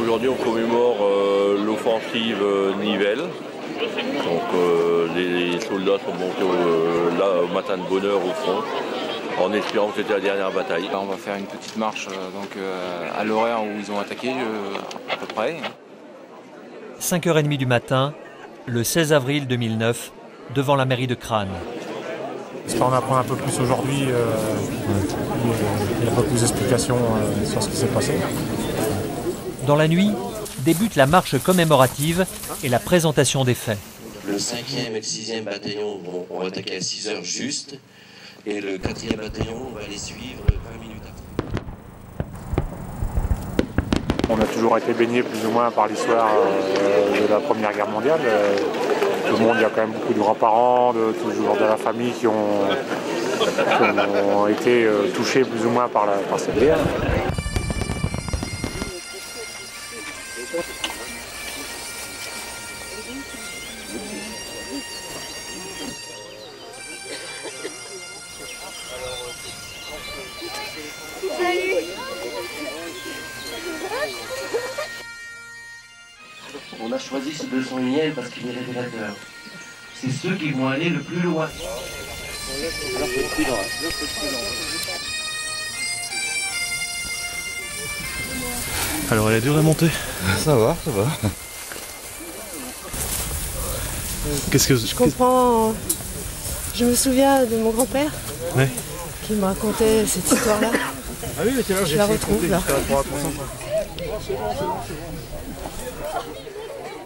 Aujourd'hui, on commémore l'offensive Nivelle. Donc, les soldats sont montés là au matin de bonne heure au front, en espérant que c'était la dernière bataille. On va faire une petite marche à l'horaire où ils ont attaqué, à peu près. 5h30 du matin, le 16 avril 2009, devant la mairie de Crâne. J'espère en apprendre un peu plus aujourd'hui, il y a un peu plus d'explications sur ce qui s'est passé. Dans la nuit, débute la marche commémorative et la présentation des faits. Le 5e et le 6e bataillon vont attaquer à 6h juste, et le 4e bataillon va les suivre 20 minutes après. On a toujours été baigné plus ou moins par l'histoire de la Première Guerre mondiale. Tout le monde, il y a quand même beaucoup de grands-parents, toujours de la famille qui ont été touchés plus ou moins par cette guerre. On a choisi ce 201e parce qu'il est révélateur. C'est ceux qui vont aller le plus loin. Alors elle est dure à monter. Ça va, ça va. Qu'est-ce que je comprends. Je me souviens de mon grand-père qui me racontait cette histoire-là. Ah oui, mais c'est là, je la retrouve là.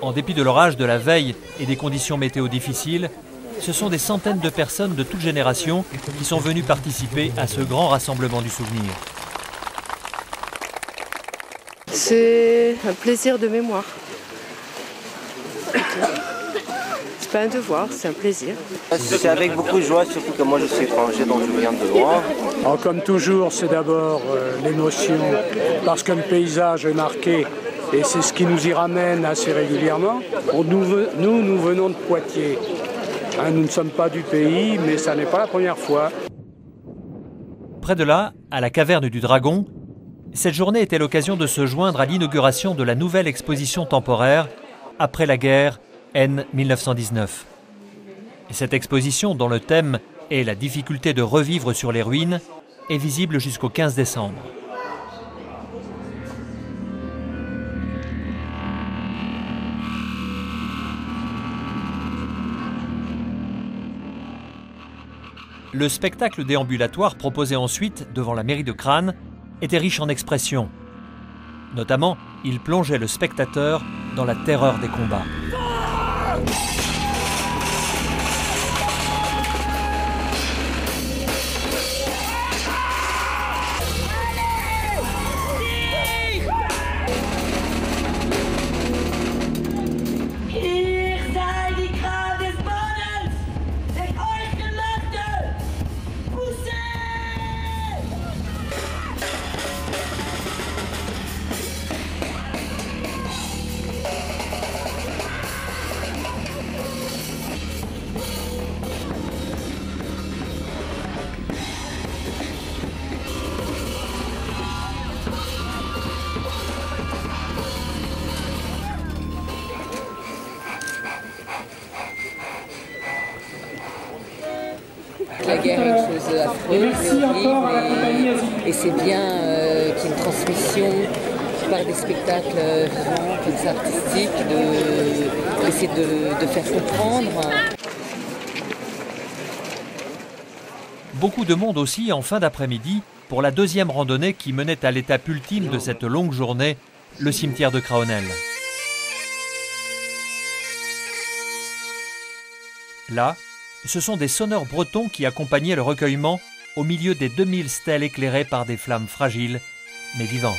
En dépit de l'orage de la veille et des conditions météo difficiles, ce sont des centaines de personnes de toutes générations qui sont venues participer à ce grand rassemblement du souvenir. C'est un plaisir de mémoire. C'est pas un devoir, c'est un plaisir. C'est avec beaucoup de joie, surtout que moi je suis étranger, donc je viens de loin. Alors, comme toujours, c'est d'abord l'émotion, parce que le paysage est marqué, et c'est ce qui nous y ramène assez régulièrement. Nous venons de Poitiers. Nous ne sommes pas du pays, mais ça n'est pas la première fois. Près de là, à la caverne du Dragon, cette journée était l'occasion de se joindre à l'inauguration de la nouvelle exposition temporaire après la guerre N 1919. Et cette exposition, dont le thème est la difficulté de revivre sur les ruines, est visible jusqu'au 15 décembre. Le spectacle déambulatoire proposé ensuite devant la mairie de Crâne était riche en expressions. Notamment, il plongeait le spectateur dans la terreur des combats. La guerre est une chose affreuse, horrible, et c'est bien qu'il y ait une transmission par des spectacles vivants, comme ça, artistiques, d'essayer de faire comprendre. Beaucoup de monde aussi en fin d'après-midi pour la deuxième randonnée qui menait à l'étape ultime de cette longue journée, le cimetière de Craonel. Là, ce sont des sonneurs bretons qui accompagnaient le recueillement au milieu des 2000 stèles éclairées par des flammes fragiles mais vivantes.